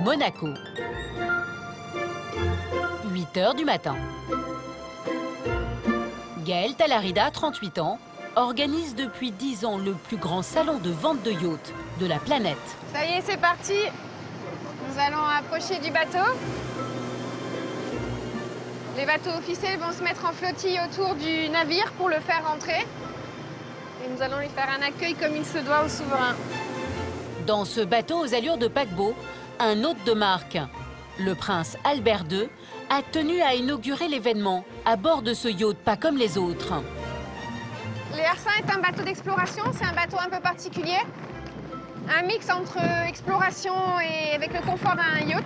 Monaco. 8 heures du matin. Gaëlle Talarida, 38 ans, organise depuis 10 ans le plus grand salon de vente de yachts de la planète. Ça y est, c'est parti. Nous allons approcher du bateau. Les bateaux officiels vont se mettre en flottille autour du navire pour le faire rentrer. Et nous allons lui faire un accueil comme il se doit au souverain. Dans ce bateau aux allures de paquebot, un hôte de marque, le prince Albert II, a tenu à inaugurer l'événement à bord de ce yacht pas comme les autres. Le R1 est un bateau d'exploration, c'est un bateau un peu particulier. Un mix entre exploration et avec le confort d'un yacht.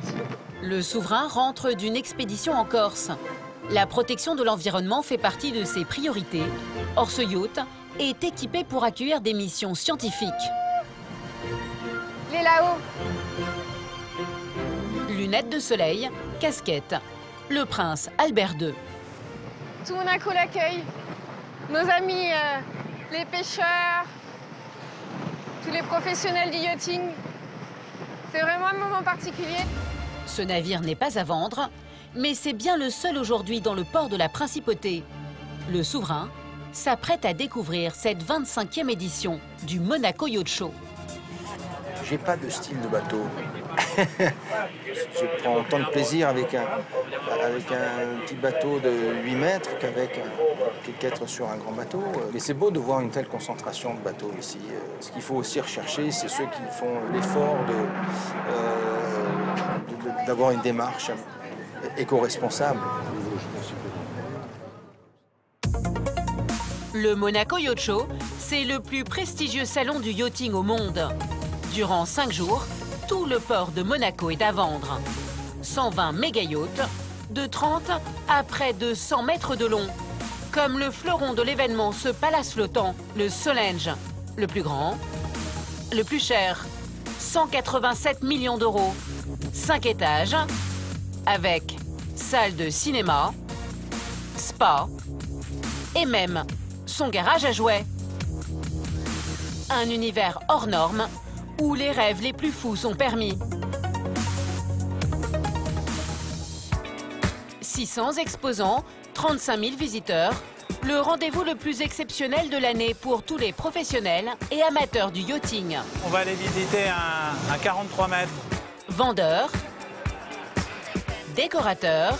Le souverain rentre d'une expédition en Corse. La protection de l'environnement fait partie de ses priorités. Or, ce yacht est équipé pour accueillir des missions scientifiques. Il est là-haut. Lunettes de soleil, casquette. Le prince Albert II. Tout Monaco l'accueille. Nos amis, les pêcheurs, tous les professionnels du yachting. C'est vraiment un moment particulier. Ce navire n'est pas à vendre, mais c'est bien le seul aujourd'hui dans le port de la Principauté. Le souverain s'apprête à découvrir cette 25e édition du Monaco Yacht Show. J'ai pas de style de bateau. Je prends autant de plaisir avec un petit bateau de 8 mètres qu'être sur un grand bateau. Mais c'est beau de voir une telle concentration de bateaux ici. Ce qu'il faut aussi rechercher, c'est ceux qui font l'effort d'avoir une démarche éco-responsable. Le Monaco Yacht Show, c'est le plus prestigieux salon du yachting au monde. Durant 5 jours, tout le port de Monaco est à vendre. 120 méga-yachts, de 30 à près de 100 mètres de long. Comme le fleuron de l'événement, ce palace flottant, le Solange, le plus grand, le plus cher, 187 millions d'euros, 5 étages, avec salle de cinéma, spa et même son garage à jouets. Un univers hors norme où les rêves les plus fous sont permis. 600 exposants, 35 000 visiteurs, le rendez-vous le plus exceptionnel de l'année pour tous les professionnels et amateurs du yachting. On va aller visiter un 43 mètres. Vendeurs, décorateurs,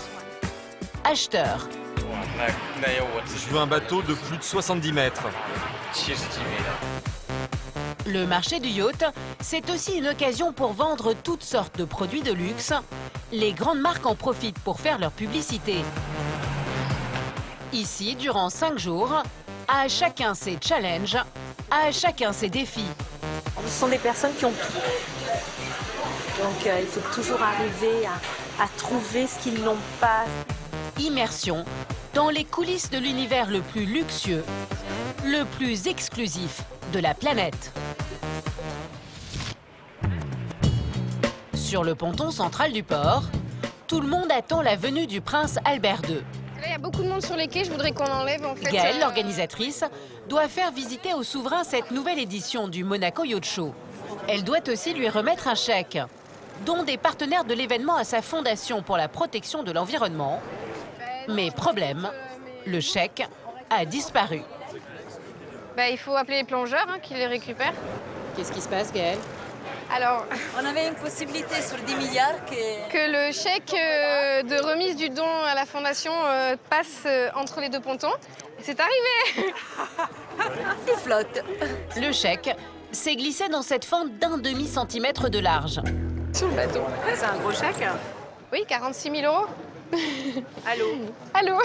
acheteurs. Je veux un bateau de plus de 70 mètres. Le marché du yacht, c'est aussi une occasion pour vendre toutes sortes de produits de luxe. Les grandes marques en profitent pour faire leur publicité. Ici, durant 5 jours, à chacun ses challenges, à chacun ses défis. Ce sont des personnes qui ont tout. Donc il faut toujours arriver à trouver ce qu'ils n'ont pas. Immersion dans les coulisses de l'univers le plus luxueux, le plus exclusif de la planète. Sur le ponton central du port, tout le monde attend la venue du prince Albert II. Là, il y a beaucoup de monde sur les quais, je voudrais qu'on enlève en fait. Gaëlle, l'organisatrice, doit faire visiter au souverain cette nouvelle édition du Monaco Yacht Show. Elle doit aussi lui remettre un chèque, dont des partenaires de l'événement à sa fondation pour la protection de l'environnement. Mais problème, le chèque a disparu. Il faut appeler les plongeurs qui les récupèrent. Qu'est-ce qui se passe, Gaëlle? Alors, On avait une possibilité sur 10 milliards que le chèque de remise du don à la fondation passe entre les deux pontons. C'est arrivé. Il flotte. Le chèque s'est glissé dans cette fente d'1 demi-centimètre de large. Sur le bateau. C'est un gros chèque. Oui, 46 000 euros. Allô. Allô.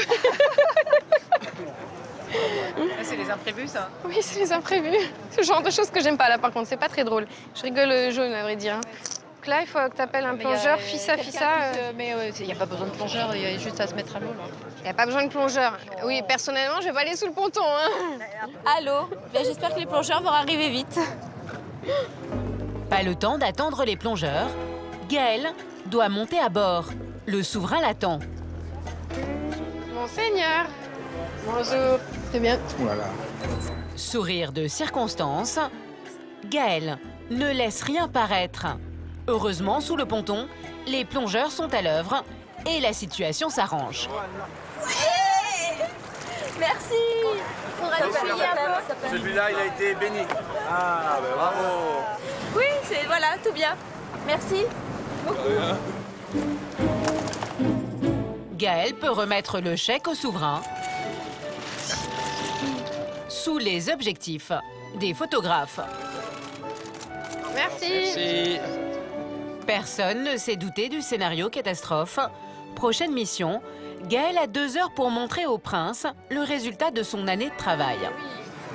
C'est les imprévus, ça? Oui, c'est les imprévus. C'est le genre de choses que j'aime pas là, par contre. C'est pas très drôle. Je rigole jaune, à vrai dire. Donc là, il faut que tu appelles un plongeur, fissa. Mais il n'y a pas besoin de plongeur, il y a juste à se mettre à l'eau. Il n'y a pas besoin de plongeur. Oui, personnellement, je vais pas aller sous le ponton. Allô. J'espère que les plongeurs vont arriver vite. Pas le temps d'attendre les plongeurs. Gaëlle doit monter à bord. Le souverain l'attend. Monseigneur. Bonjour. Très bien. Voilà. Sourire de circonstance, Gaëlle ne laisse rien paraître. Heureusement, sous le ponton, les plongeurs sont à l'œuvre et la situation s'arrange. Merci. Celui-là, il a été béni. Ah, ben bravo. Oui, c'est voilà, tout bien. Merci beaucoup. Gaël peut remettre le chèque au souverain sous les objectifs des photographes. Merci. Personne ne s'est douté du scénario catastrophe. Prochaine mission, Gaël a 2 heures pour montrer au prince le résultat de son année de travail.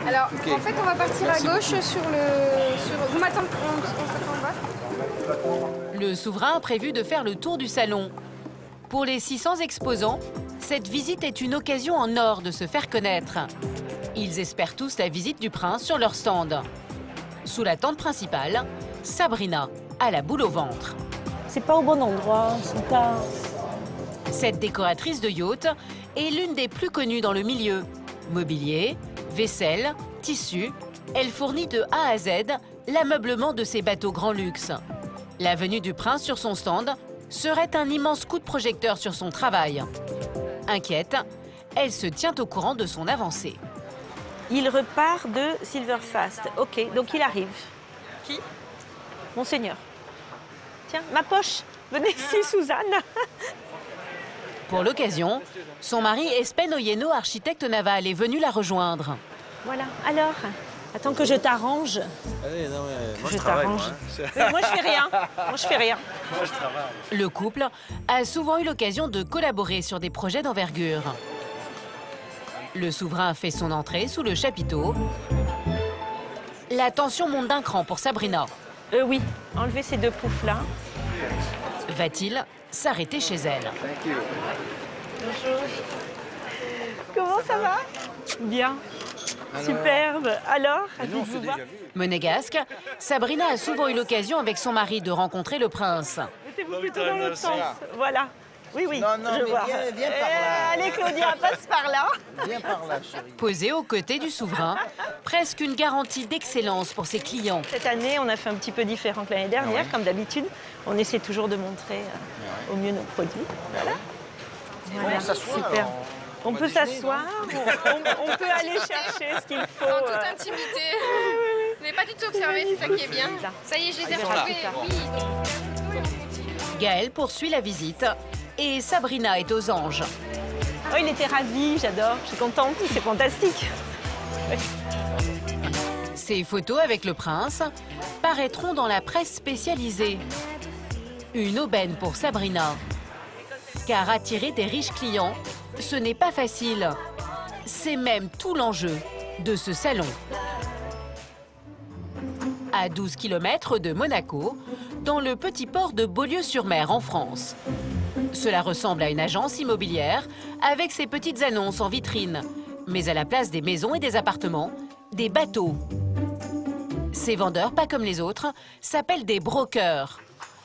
Alors, en fait, on va partir à gauche sur le... Vous m'attendez, on s'attend en bas. Le souverain a prévu de faire le tour du salon. Pour les 600 exposants, cette visite est une occasion en or de se faire connaître. Ils espèrent tous la visite du prince sur leur stand. Sous la tente principale, Sabrina a la boule au ventre. C'est pas au bon endroit, c'est pas... Cette décoratrice de yacht est l'une des plus connues dans le milieu. Mobilier, vaisselle, tissu, elle fournit de A à Z l'ameublement de ses bateaux grand luxe. La venue du prince sur son stand serait un immense coup de projecteur sur son travail. Inquiète, elle se tient au courant de son avancée. Il repart de Silverfast. Ok, donc il arrive. Qui? Monseigneur. Tiens, ma poche. Venez ici, Suzanne. Pour l'occasion, son mari Espen Oyeno, architecte naval, est venu la rejoindre. Voilà, alors, attends que je t'arrange. Allez, non, mais moi, Je t'arrange. Moi, je fais rien. Moi, je fais rien. Moi, je travaille. Le couple a souvent eu l'occasion de collaborer sur des projets d'envergure. Le souverain fait son entrée sous le chapiteau. La tension monte d'un cran pour Sabrina. Oui, enlevez ces 2 poufs-là. Va-t-il s'arrêter chez elle? Bonjour. Comment ça va? Bien. Superbe. Alors, vous voir? Monégasque, Sabrina a souvent eu l'occasion avec son mari de rencontrer le prince. Mettez-vous plutôt dans l'autre sens. Voilà. Oui, oui, Non, je mais vois. viens par là. Allez, Claudia, passe par là. Viens par là, chérie. Posé aux côtés du souverain, presque une garantie d'excellence pour ses clients. Cette année, on a fait un petit peu différent que l'année dernière, comme d'habitude. On essaie toujours de montrer au mieux nos produits. Voilà, On s'assoit, super. alors. On peut s'asseoir, on peut aller chercher ce qu'il faut. En toute intimité. Vous n'avez pas du tout observé, c'est ça qui est bien. Ça y est, je les ai retrouvés. Oui. Gaël poursuit la visite et Sabrina est aux anges. Oh, il était ravi, j'adore, je suis contente, c'est fantastique. Ces photos avec le prince paraîtront dans la presse spécialisée. Une aubaine pour Sabrina. Car attirer des riches clients, ce n'est pas facile. C'est même tout l'enjeu de ce salon. À 12 km de Monaco, dans le petit port de Beaulieu-sur-Mer en France. Cela ressemble à une agence immobilière avec ses petites annonces en vitrine. Mais à la place des maisons et des appartements, des bateaux. Ces vendeurs, pas comme les autres, s'appellent des brokers.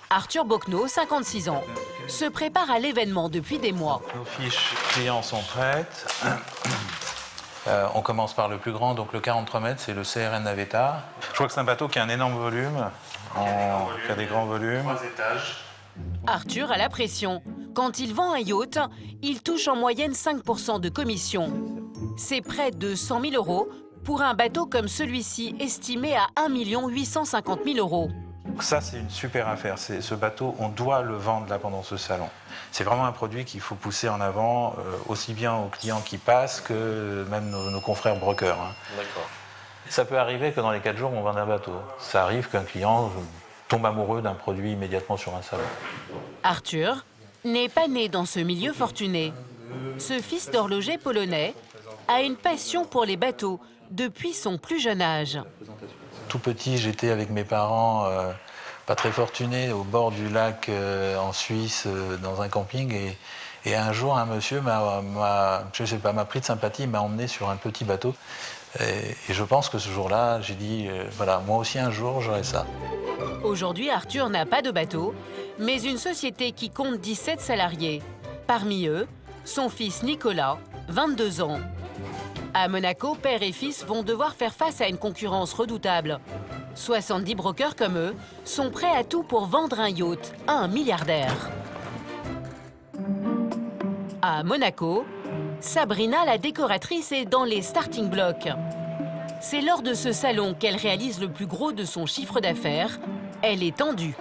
Arthur Bocneau, 56 ans, se prépare à l'événement depuis des mois. Nos fiches clients sont prêtes. On commence par le plus grand, donc le 43 mètres, c'est le CRN Navetta. Je vois que c'est un bateau qui a un énorme volume, qui a des grands volumes. 3 étages. Arthur a la pression. Quand il vend un yacht, il touche en moyenne 5% de commission. C'est près de 100 000 € pour un bateau comme celui-ci, estimé à 1 850 000 €. Ça, c'est une super affaire. Ce bateau, on doit le vendre là pendant ce salon. C'est vraiment un produit qu'il faut pousser en avant, aussi bien aux clients qui passent que même nos confrères brokers. Hein. D'accord. Ça peut arriver que dans les 4 jours, on vende un bateau. Ça arrive qu'un client tombe amoureux d'un produit immédiatement sur un salon. Arthur n'est pas né dans ce milieu fortuné. Ce fils d'horloger polonais a une passion pour les bateaux depuis son plus jeune âge. Tout petit, j'étais avec mes parents, pas très fortunés, au bord du lac en Suisse, dans un camping. Et un jour, un monsieur m'a pris de sympathie, m'a emmené sur un petit bateau. Et je pense que ce jour-là, j'ai dit, voilà, moi aussi un jour, j'aurai ça. Aujourd'hui, Arthur n'a pas de bateau, mais une société qui compte 17 salariés. Parmi eux, son fils Nicolas, 22 ans. À Monaco, père et fils vont devoir faire face à une concurrence redoutable. 70 brokers comme eux sont prêts à tout pour vendre un yacht à un milliardaire. À Monaco, Sabrina, la décoratrice, est dans les starting blocks. C'est lors de ce salon qu'elle réalise le plus gros de son chiffre d'affaires. Elle est tendue.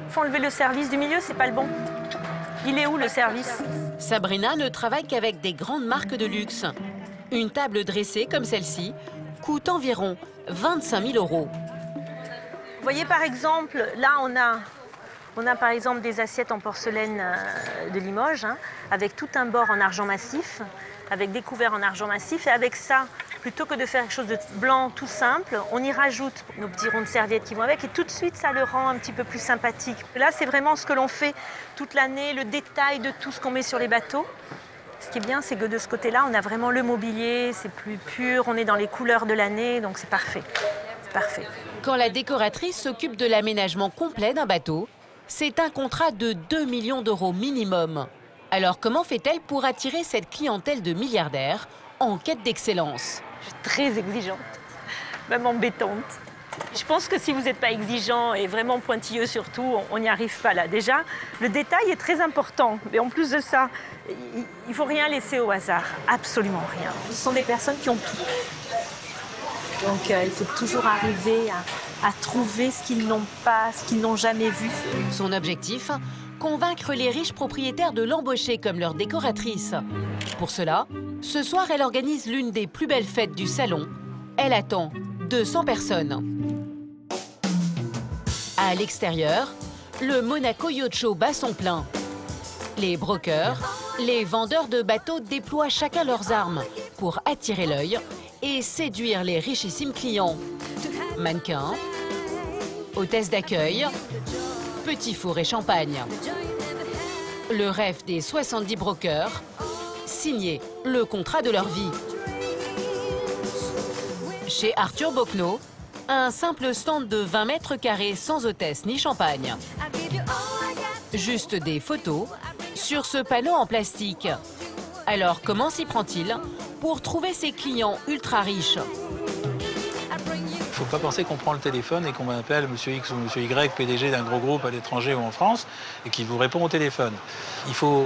Faut enlever le service du milieu, c'est pas le bon. Il est où le service? Sabrina ne travaille qu'avec des grandes marques de luxe. Une table dressée comme celle-ci coûte environ 25 000 €. Vous voyez par exemple, là on a par exemple des assiettes en porcelaine de Limoges, hein, avec tout un bord en argent massif, avec des couverts en argent massif. Et avec ça, plutôt que de faire quelque chose de blanc tout simple, on y rajoute nos petits ronds de serviettes qui vont avec. Et tout de suite, ça le rend un petit peu plus sympathique. Là, c'est vraiment ce que l'on fait toute l'année, le détail de tout ce qu'on met sur les bateaux. Ce qui est bien, c'est que de ce côté-là, on a vraiment le mobilier, c'est plus pur, on est dans les couleurs de l'année, donc c'est parfait. C'est parfait. Quand la décoratrice s'occupe de l'aménagement complet d'un bateau, c'est un contrat de 2 millions d'euros minimum. Alors comment fait-elle pour attirer cette clientèle de milliardaires en quête d'excellence? Je suis très exigeante, même embêtante. Je pense que si vous n'êtes pas exigeant et vraiment pointilleux surtout, on n'y arrive pas là. Déjà, le détail est très important. Mais en plus de ça, il ne faut rien laisser au hasard. Absolument rien. Ce sont des personnes qui ont tout. Donc il faut toujours arriver à trouver ce qu'ils n'ont pas, ce qu'ils n'ont jamais vu. Son objectif, convaincre les riches propriétaires de l'embaucher comme leur décoratrice. Pour cela, ce soir, elle organise l'une des plus belles fêtes du salon. Elle attend 200 personnes. À l'extérieur, le Monaco Yacht Show bat son plein. Les brokers, les vendeurs de bateaux déploient chacun leurs armes pour attirer l'œil et séduire les richissimes clients. Mannequins, hôtesses d'accueil, petits fours et champagne. Le rêve des 70 brokers, signer le contrat de leur vie. Chez Arthur Bocquenot, un simple stand de 20 mètres carrés sans hôtesse ni champagne. Juste des photos sur ce panneau en plastique. Alors comment s'y prend-il pour trouver ses clients ultra riches? Il ne faut pas penser qu'on prend le téléphone et qu'on appelle Monsieur X ou Monsieur Y, PDG d'un gros groupe à l'étranger ou en France, et qui vous répond au téléphone. Il faut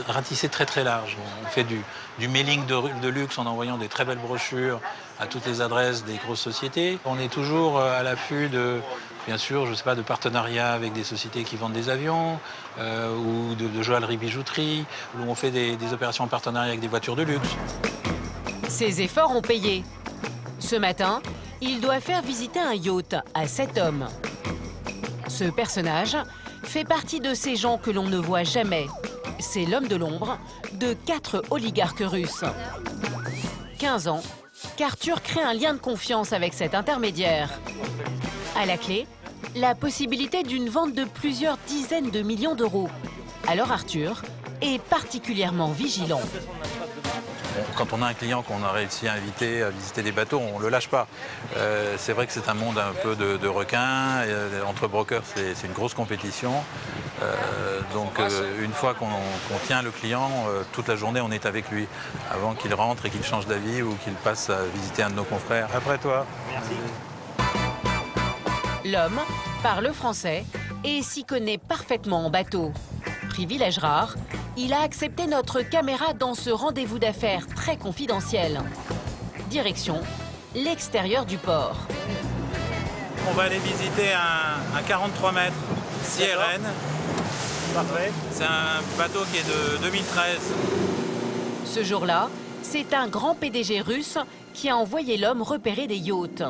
ratisser très très large. On fait du mailing de luxe en envoyant des très belles brochures à toutes les adresses des grosses sociétés. On est toujours à l'affût de, bien sûr, je ne sais pas, de partenariats avec des sociétés qui vendent des avions ou de joaillerie bijouterie, où on fait des opérations en partenariat avec des voitures de luxe. Ces efforts ont payé. Ce matin, il doit faire visiter un yacht à 7 hommes. Ce personnage fait partie de ces gens que l'on ne voit jamais. C'est l'homme de l'ombre de 4 oligarques russes. 15 ans qu'Arthur crée un lien de confiance avec cet intermédiaire. À la clé, la possibilité d'une vente de plusieurs dizaines de millions d'euros. Alors Arthur est particulièrement vigilant. Quand on a un client qu'on a réussi à inviter à visiter des bateaux, on ne le lâche pas. C'est vrai que c'est un monde un peu de requins. Entre brokers, c'est une grosse compétition. Donc une fois qu'on tient le client, toute la journée, on est avec lui. Avant qu'il rentre et qu'il change d'avis ou qu'il passe à visiter un de nos confrères. Après toi. Merci. L'homme parle français et s'y connaît parfaitement en bateau. Privilège rare, il a accepté notre caméra dans ce rendez-vous d'affaires très confidentiel. Direction, l'extérieur du port. On va aller visiter un 43 mètres CRN. Parfait. C'est un bateau qui est de 2013. Ce jour-là, c'est un grand PDG russe qui a envoyé l'homme repérer des yachts.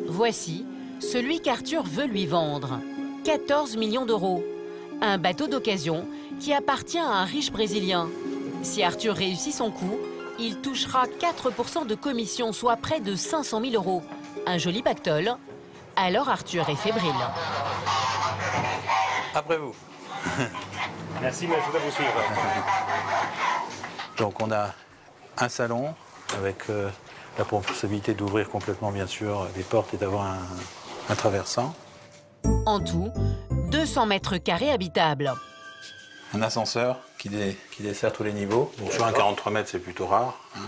Voici celui qu'Arthur veut lui vendre. 14 millions d'euros. Un bateau d'occasion qui appartient à un riche Brésilien. Si Arthur réussit son coup, il touchera 4% de commission, soit près de 500 000 euros. Un joli pactole. Alors Arthur est fébrile. Après vous. Merci, mais je voudrais vous suivre. Donc on a un salon avec la possibilité d'ouvrir complètement, bien sûr, les portes et d'avoir un traversant. En tout, 200 mètres carrés habitables. Un ascenseur qui dessert tous les niveaux. Bon, sur un 43 mètres, c'est plutôt rare. Hein.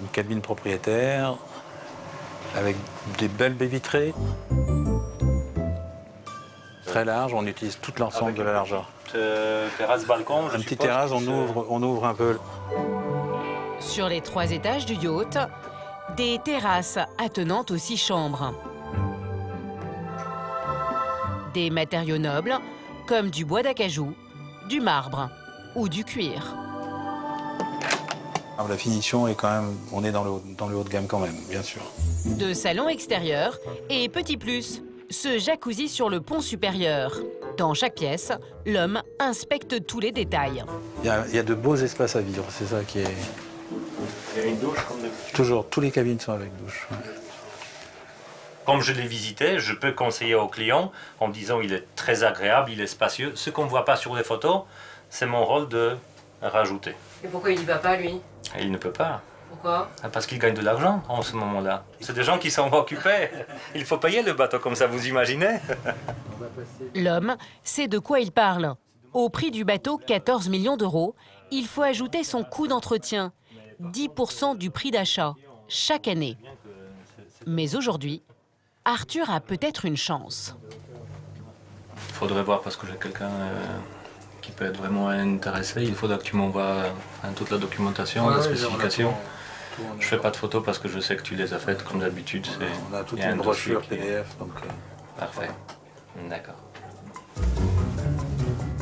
Une cabine propriétaire, avec des belles baies vitrées. Très large, on utilise tout l'ensemble de la largeur. Terrasse balcon. Un petit terrasse, on ouvre un peu. Sur les 3 étages du yacht, des terrasses attenantes aux 6 chambres. Des matériaux nobles, comme du bois d'acajou, du marbre ou du cuir. Alors, la finition est quand même, on est dans le haut de gamme quand même, bien sûr. De salon extérieur et petit plus, ce jacuzzi sur le pont supérieur. Dans chaque pièce, l'homme inspecte tous les détails. Il y a de beaux espaces à vivre, c'est ça qui est... Il y a une douche comme d'habitude. Toujours, tous les cabines sont avec douche. Ouais. Comme je l'ai visité, je peux conseiller aux clients en disant il est très agréable, il est spacieux. Ce qu'on ne voit pas sur les photos, c'est mon rôle de rajouter. Et pourquoi il n'y va pas, lui? Et il ne peut pas. Pourquoi? Parce qu'il gagne de l'argent en ce moment-là. C'est des gens qui sont occupés. Il faut payer le bateau comme ça, vous imaginez? L'homme sait de quoi il parle. Au prix du bateau, 14 millions d'euros, il faut ajouter son coût d'entretien, 10% du prix d'achat, chaque année. Mais aujourd'hui, Arthur a peut-être une chance. Il faudrait voir parce que j'ai quelqu'un qui peut être vraiment intéressé. Il faudra que tu m'envoies toute la documentation, la spécification. Je fais pas de photos parce que je sais que tu les as faites comme d'habitude. On a toute une brochure PDF. Donc... Parfait. D'accord.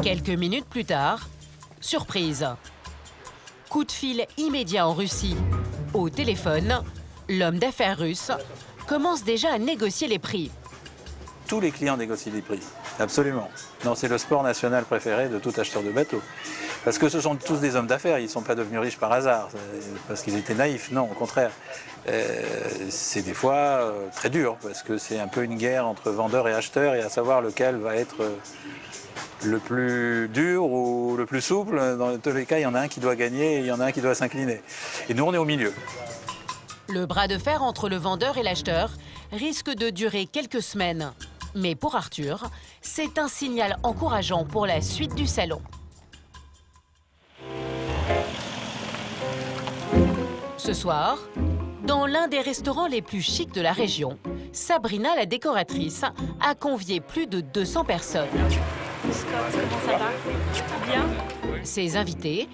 Quelques minutes plus tard, surprise. Coup de fil immédiat en Russie. Au téléphone, l'homme d'affaires russe commence déjà à négocier les prix. Tous les clients négocient les prix, absolument. Non, c'est le sport national préféré de tout acheteur de bateau. Parce que ce sont tous des hommes d'affaires, ils ne sont pas devenus riches par hasard, parce qu'ils étaient naïfs, non, au contraire. C'est des fois très dur, parce que c'est un peu une guerre entre vendeurs et acheteurs, et à savoir lequel va être le plus dur ou le plus souple. Dans tous les cas, il y en a un qui doit gagner et il y en a un qui doit s'incliner. Et nous, on est au milieu. Le bras de fer entre le vendeur et l'acheteur risque de durer quelques semaines. Mais pour Arthur, c'est un signal encourageant pour la suite du salon. Ce soir, dans l'un des restaurants les plus chics de la région, Sabrina, la décoratrice, a convié plus de 200 personnes. Scott, comment ça va? Bien? Ses invités,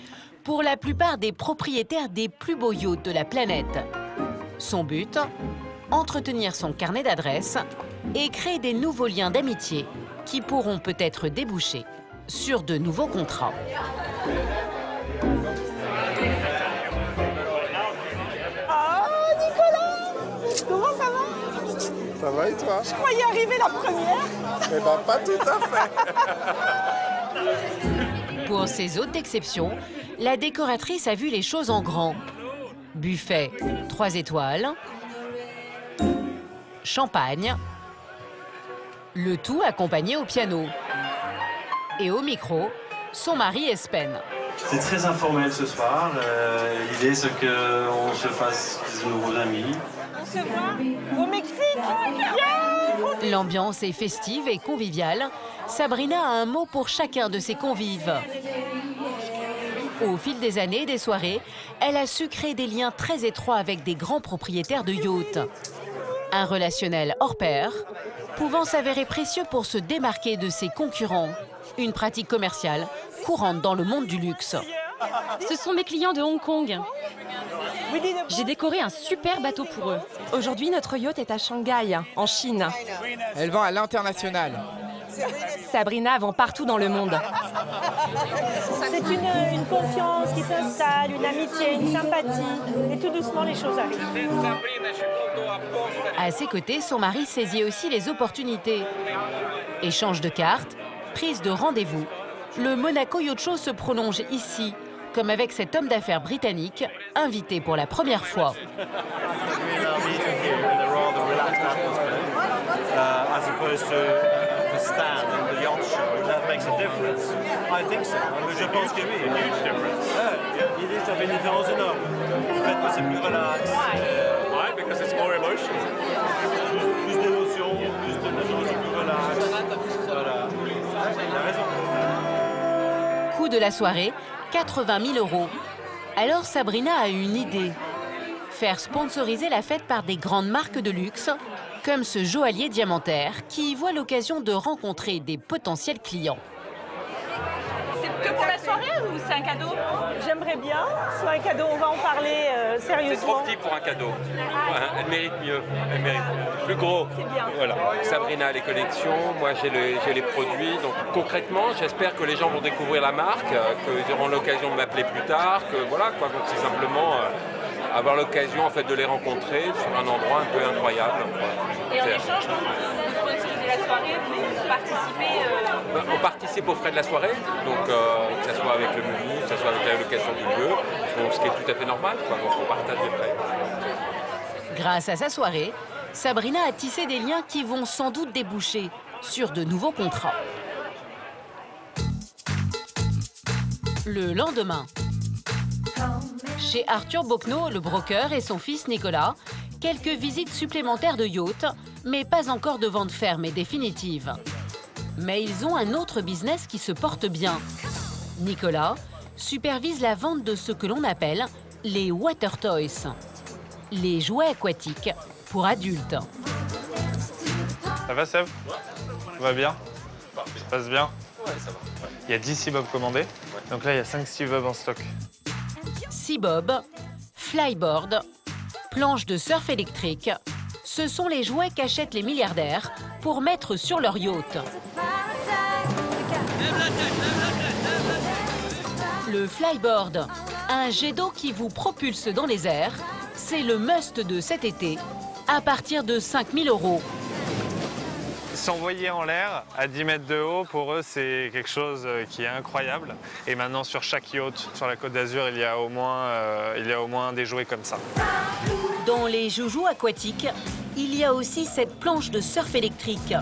pour la plupart des propriétaires des plus beaux yachts de la planète. Son but, entretenir son carnet d'adresses et créer des nouveaux liens d'amitié qui pourront peut-être déboucher sur de nouveaux contrats. Oh, Nicolas! Comment ça va? Ça va et toi? Je croyais arriver la première. Eh ben, pas tout à fait. Pour ces hôtes d'exception, la décoratrice a vu les choses en grand. Buffet 3 étoiles, champagne, le tout accompagné au piano. Et au micro, son mari Espen. C'est très informel ce soir. L'idée, c'est qu'on se fasse de nouveaux amis. On se voit au Mexique. Yeah! L'ambiance est festive et conviviale. Sabrina a un mot pour chacun de ses convives. Au fil des années et des soirées, elle a su créer des liens très étroits avec des grands propriétaires de yachts. Un relationnel hors pair, pouvant s'avérer précieux pour se démarquer de ses concurrents. Une pratique commerciale courante dans le monde du luxe. Ce sont mes clients de Hong Kong. J'ai décoré un super bateau pour eux. Aujourd'hui, notre yacht est à Shanghai, en Chine. Elle vend à l'international. Sabrina vend partout dans le monde. C'est une confiance qui s'installe, une amitié, une sympathie. Et tout doucement, les choses arrivent. À ses côtés, son mari saisit aussi les opportunités. Échange de cartes, prise de rendez-vous. Le Monaco Yacht Show se prolonge ici, comme avec cet homme d'affaires britannique, invité pour la première fois. Stand in the yacht show, that makes a difference. I think so. Je pense que oui. A huge difference. L'idée, ça fait une différence énorme. Le fait que c'est plus relax. Why? Because it's more emotional. Plus d'émotion, plus de choses plus relax. Voilà. Il a raison. Coût de la soirée, 80 000 €. Alors Sabrina a une idée. faire sponsoriser la fête par des grandes marques de luxe, comme ce joaillier diamantaire qui voit l'occasion de rencontrer des potentiels clients. C'est que pour la soirée ou c'est un cadeau? J'aimerais bien, soit un cadeau, on va en parler sérieusement. C'est trop petit pour un cadeau. Elle mérite mieux, elle mérite plus gros. C'est bien. Voilà. Sabrina a les collections, moi j'ai les produits. Donc concrètement, j'espère que les gens vont découvrir la marque, qu'ils auront l'occasion de m'appeler plus tard, que voilà quoi. Donc c'est simplement avoir l'occasion en fait de les rencontrer sur un endroit un peu incroyable. Et en échange, vous sponsorisez la soirée, vous participez On participe aux frais de la soirée, donc que ce soit avec le menu, que ce soit avec la location du lieu, donc, ce qui est tout à fait normal, quoi, donc on partage les frais. Grâce à sa soirée, Sabrina a tissé des liens qui vont sans doute déboucher sur de nouveaux contrats. Le lendemain, chez Arthur Bocno, le broker, et son fils Nicolas, quelques visites supplémentaires de yacht, mais pas encore de vente ferme et définitive. Mais ils ont un autre business qui se porte bien. Nicolas supervise la vente de ce que l'on appelle les water toys, les jouets aquatiques pour adultes. Ça va, Seb? Tout va bien? Ça se passe bien? Ouais, ça va. Ouais. Il y a 10 Seabob commandés, donc là il y a 5 Seabob en stock. Seabob, flyboard, planche de surf électrique, ce sont les jouets qu'achètent les milliardaires pour mettre sur leur yacht. Le flyboard, un jet d'eau qui vous propulse dans les airs, c'est le must de cet été, à partir de 5 000 €. S'envoyer en l'air à 10 mètres de haut, pour eux, c'est quelque chose qui est incroyable. Et maintenant, sur chaque yacht, sur la Côte d'Azur, il y a au moins des jouets comme ça. Dans les joujoux aquatiques, il y a aussi cette planche de surf électrique.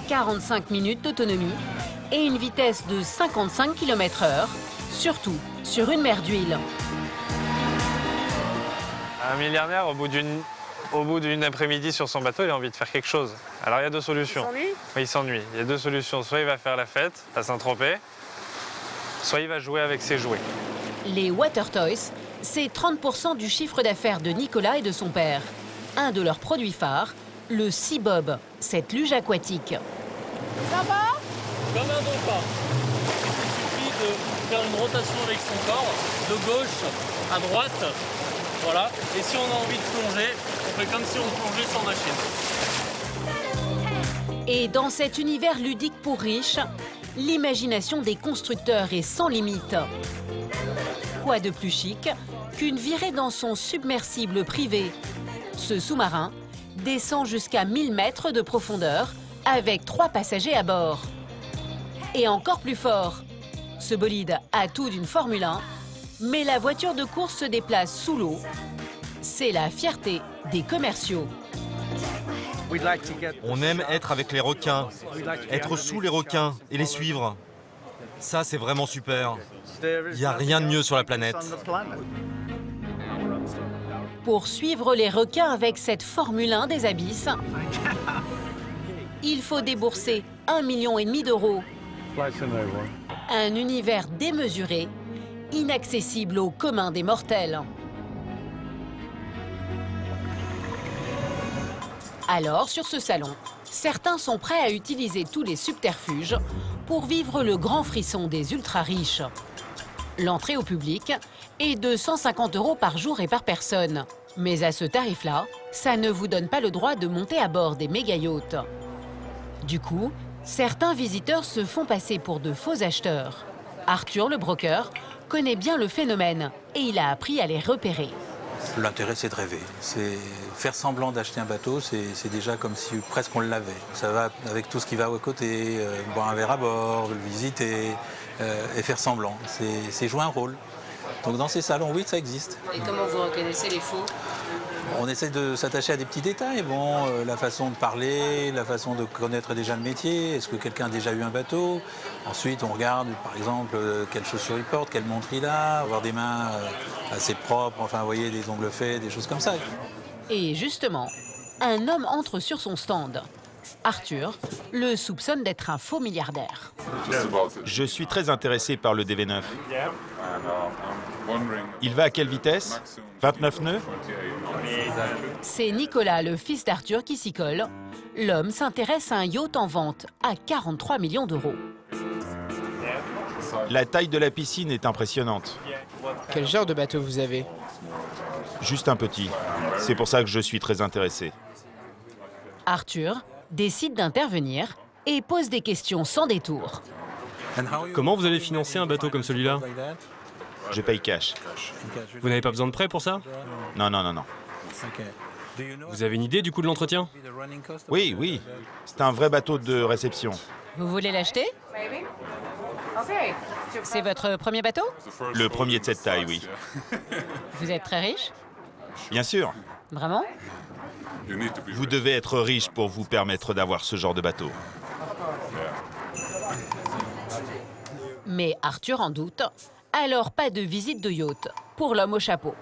45 minutes d'autonomie et une vitesse de 55 km/h, surtout sur une mer d'huile. Un milliardaire, au bout d'une après-midi sur son bateau, il a envie de faire quelque chose. Alors il y a deux solutions. Il s'ennuie? Oui, il s'ennuie. Il y a deux solutions. Soit il va faire la fête à Saint-Tropez, soit il va jouer avec ses jouets. Les water toys, c'est 30% du chiffre d'affaires de Nicolas et de son père. Un de leurs produits phares, le Seabob, cette luge aquatique. Ça va? Comme un dauphin. Il suffit de faire une rotation avec son corps, de gauche à droite. Voilà. Et si on a envie de plonger, on fait comme si on plongeait sans machine. Et dans cet univers ludique pour riches, l'imagination des constructeurs est sans limite. Quoi de plus chic qu'une virée dans son submersible privé? Ce sous-marin descend jusqu'à 1000 mètres de profondeur avec 3 passagers à bord. Et encore plus fort, ce bolide a tout d'une Formule 1, mais la voiture de course se déplace sous l'eau. C'est la fierté des commerciaux. On aime être avec les requins, être sous les requins et les suivre. Ça, c'est vraiment super. Il n'y a rien de mieux sur la planète. Pour suivre les requins avec cette Formule 1 des abysses, il faut débourser 1,5 million d'euros. Un univers démesuré, inaccessible au commun des mortels. Alors, sur ce salon, certains sont prêts à utiliser tous les subterfuges pour vivre le grand frisson des ultra-riches. L'entrée au public est de 150 € par jour et par personne. Mais à ce tarif-là, ça ne vous donne pas le droit de monter à bord des méga-yachts. Du coup, certains visiteurs se font passer pour de faux acheteurs. Arthur, le broker, connaît bien le phénomène et il a appris à les repérer. L'intérêt, c'est de rêver. C'est faire semblant d'acheter un bateau, c'est déjà comme si presque on l'avait. Ça va avec tout ce qui va à côté, boire un verre à bord, le visiter et faire semblant. C'est jouer un rôle. Donc dans ces salons, oui, ça existe. Et comment vous reconnaissez les faux? On essaie de s'attacher à des petits détails. Bon, la façon de parler, la façon de connaître déjà le métier. Est-ce que quelqu'un a déjà eu un bateau? Ensuite, on regarde, par exemple, quelles chaussures il porte, quelle montre il a, avoir des mains assez propres, enfin, vous voyez, des ongles faits, des choses comme ça. Et justement, un homme entre sur son stand. Arthur le soupçonne d'être un faux milliardaire. Je suis très intéressé par le DV9. Il va à quelle vitesse? 29 nœuds. C'est Nicolas, le fils d'Arthur, qui s'y colle. L'homme s'intéresse à un yacht en vente à 43 millions d'euros. La taille de la piscine est impressionnante. Quel genre de bateau vous avez? Juste un petit. C'est pour ça que je suis très intéressé. Arthur décide d'intervenir et pose des questions sans détour. Comment vous allez financer un bateau comme celui-là? Je paye cash. Vous n'avez pas besoin de prêt pour ça? Non, non, non, non. Vous avez une idée du coût de l'entretien? Oui, oui. C'est un vrai bateau de réception. Vous voulez l'acheter? C'est votre premier bateau? Le premier de cette taille, oui. Vous êtes très riche? Bien sûr. Vraiment? Vous devez être riche pour vous permettre d'avoir ce genre de bateau. Mais Arthur en doute. Alors pas de visite de yacht pour l'homme au chapeau.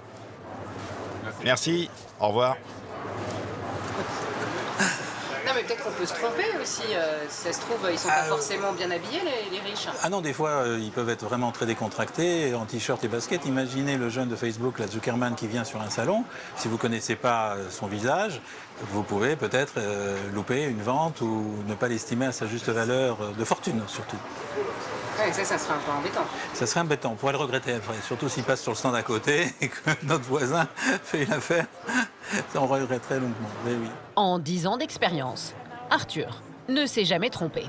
Merci. Au revoir. Non mais peut-être qu'on peut se tromper aussi. Si ça se trouve, ils sont pas forcément bien habillés les riches. Ah non, des fois, ils peuvent être vraiment très décontractés, en t-shirt et basket. Imaginez le jeune de Facebook, la Zuckerman, qui vient sur un salon. Si vous ne connaissez pas son visage, vous pouvez peut-être louper une vente ou ne pas l'estimer à sa juste valeur de fortune, surtout. Ouais, ça serait un peu embêtant. Ça serait embêtant, on pourrait le regretter après, surtout s'il passe sur le stand à côté et que notre voisin fait une affaire. Ça, on regretterait longuement, mais oui. En 10 ans d'expérience, Arthur ne s'est jamais trompé.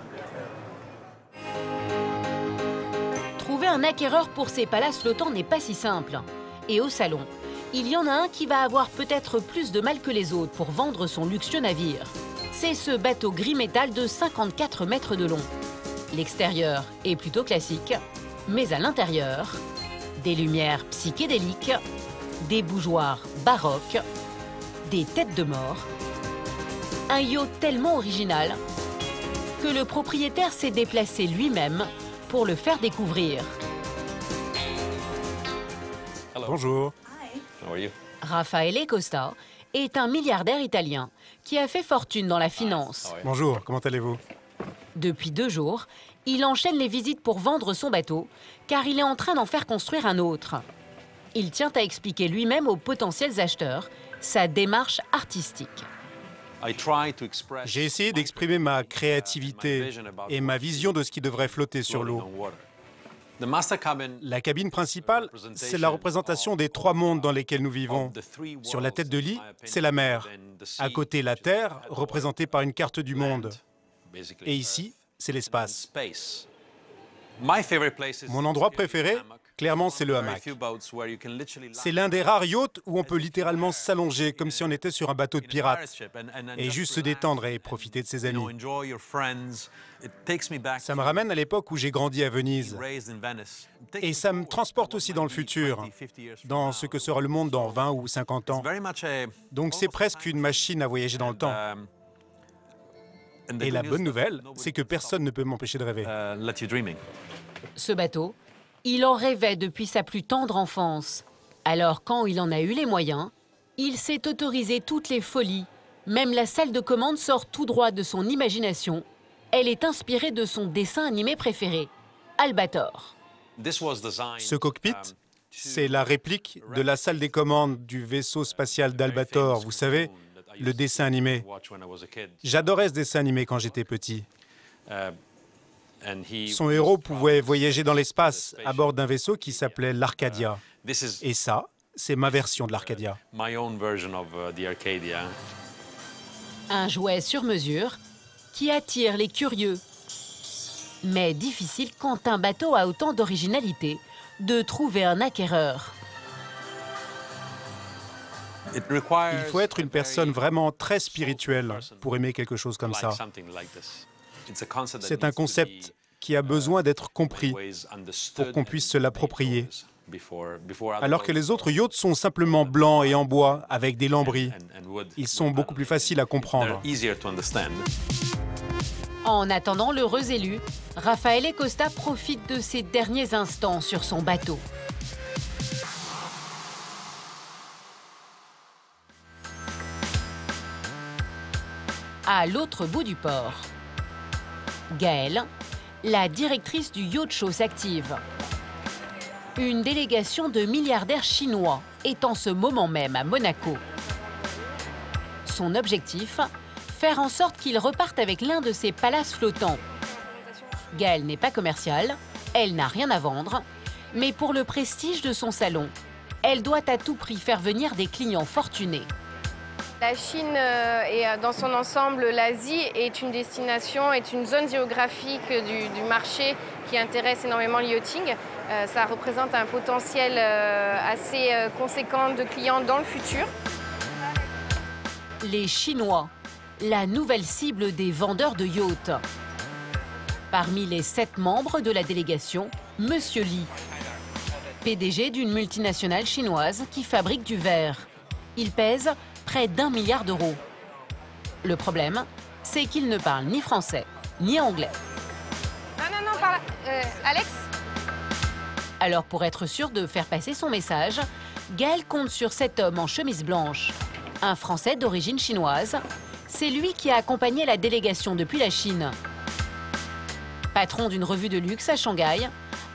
Trouver un acquéreur pour ces palaces flottants n'est pas si simple. Et au salon, il y en a un qui va avoir peut-être plus de mal que les autres pour vendre son luxueux navire. C'est ce bateau gris métal de 54 mètres de long. L'extérieur est plutôt classique, mais à l'intérieur, des lumières psychédéliques, des bougeoirs baroques, des têtes de mort. Un yacht tellement original que le propriétaire s'est déplacé lui-même pour le faire découvrir. Bonjour. Raffaele Costa est un milliardaire italien qui a fait fortune dans la finance. Bonjour, comment allez-vous? Depuis 2 jours, il enchaîne les visites pour vendre son bateau, car il est en train d'en faire construire un autre. Il tient à expliquer lui-même aux potentiels acheteurs sa démarche artistique. J'ai essayé d'exprimer ma créativité et ma vision de ce qui devrait flotter sur l'eau. La cabine principale, c'est la représentation des 3 mondes dans lesquels nous vivons. Sur la tête de lit, c'est la mer. À côté, la Terre, représentée par une carte du monde. Et ici, c'est l'espace. Mon endroit préféré, clairement, c'est le hamac. C'est l'un des rares yachts où on peut littéralement s'allonger comme si on était sur un bateau de pirates et juste se détendre et profiter de ses amis. Ça me ramène à l'époque où j'ai grandi à Venise. Et ça me transporte aussi dans le futur, dans ce que sera le monde dans 20 ou 50 ans. Donc c'est presque une machine à voyager dans le temps. Et la bonne nouvelle, c'est que personne ne peut m'empêcher de rêver. Ce bateau, il en rêvait depuis sa plus tendre enfance. Alors quand il en a eu les moyens, il s'est autorisé toutes les folies. Même la salle de commande sort tout droit de son imagination. Elle est inspirée de son dessin animé préféré, Albator. Ce cockpit, c'est la réplique de la salle des commandes du vaisseau spatial d'Albator, vous savez, le dessin animé. J'adorais ce dessin animé quand j'étais petit. Son héros pouvait voyager dans l'espace à bord d'un vaisseau qui s'appelait l'Arcadia. Et ça, c'est ma version de l'Arcadia. Un jouet sur mesure qui attire les curieux. Mais difficile quand un bateau a autant d'originalité de trouver un acquéreur. Il faut être une personne vraiment très spirituelle pour aimer quelque chose comme ça. C'est un concept qui a besoin d'être compris pour qu'on puisse se l'approprier. Alors que les autres yachts sont simplement blancs et en bois avec des lambris. Ils sont beaucoup plus faciles à comprendre. En attendant l'heureux élu, Raffaele Costa profite de ses derniers instants sur son bateau. À l'autre bout du port, Gaëlle, la directrice du Yacht Show, s'active. Une délégation de milliardaires chinois est en ce moment même à Monaco. Son objectif, faire en sorte qu'il reparte avec l'un de ses palaces flottants. Gaëlle n'est pas commerciale, elle n'a rien à vendre, mais pour le prestige de son salon, elle doit à tout prix faire venir des clients fortunés. La Chine et dans son ensemble l'Asie est une destination, est une zone géographique du marché qui intéresse énormément le yachting. Ça représente un potentiel assez conséquent de clients dans le futur. Les Chinois, la nouvelle cible des vendeurs de yachts. Parmi les 7 membres de la délégation, Monsieur Li, PDG d'une multinationale chinoise qui fabrique du verre. Il pèse près d'1 milliard d'euros. Le problème, c'est qu'il ne parle ni français, ni anglais. Non, par là. Alex ? Alors pour être sûr de faire passer son message, Gaëlle compte sur cet homme en chemise blanche. Un Français d'origine chinoise, c'est lui qui a accompagné la délégation depuis la Chine. Patron d'une revue de luxe à Shanghai,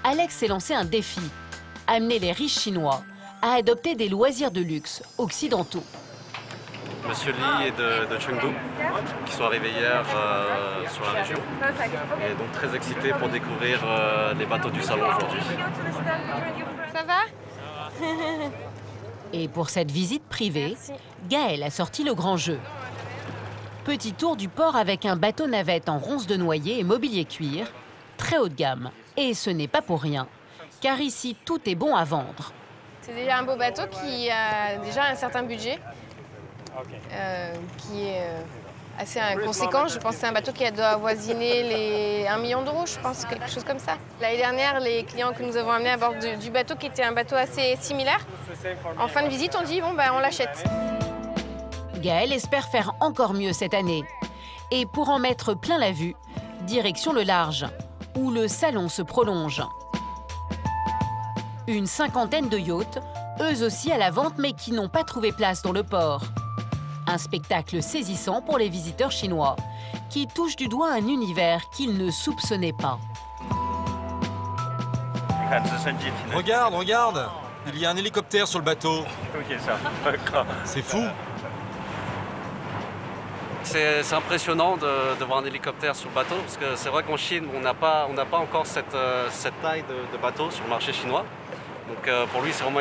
Alex s'est lancé un défi, amener les riches Chinois à adopter des loisirs de luxe occidentaux. Monsieur Li est de Chengdu, qui sont arrivés hier sur la région. Et donc très excité pour découvrir les bateaux du salon aujourd'hui. Ça va? Et pour cette visite privée, Gaëlle a sorti le grand jeu. Petit tour du port avec un bateau navette en ronce de noyer et mobilier cuir, très haut de gamme. Et ce n'est pas pour rien, car ici tout est bon à vendre. C'est déjà un beau bateau qui a déjà un certain budget, qui est assez conséquent. Je pense que c'est un bateau qui doit avoisiner les 1 million d'euros, je pense, quelque chose comme ça. L'année dernière, les clients que nous avons amenés à bord du bateau, qui était un bateau assez similaire, en fin de visite, on dit bon, on l'achète. Gaëlle espère faire encore mieux cette année. Et pour en mettre plein la vue, direction le large, où le salon se prolonge. Une 50aine de yachts, eux aussi à la vente, mais qui n'ont pas trouvé place dans le port. Un spectacle saisissant pour les visiteurs chinois, qui touchent du doigt un univers qu'ils ne soupçonnaient pas. Regarde, regarde! Il y a un hélicoptère sur le bateau. C'est fou! C'est impressionnant de voir un hélicoptère sur le bateau, parce que c'est vrai qu'en Chine, on n'a pas encore cette taille de bateau sur le marché chinois. Donc pour lui, c'est vraiment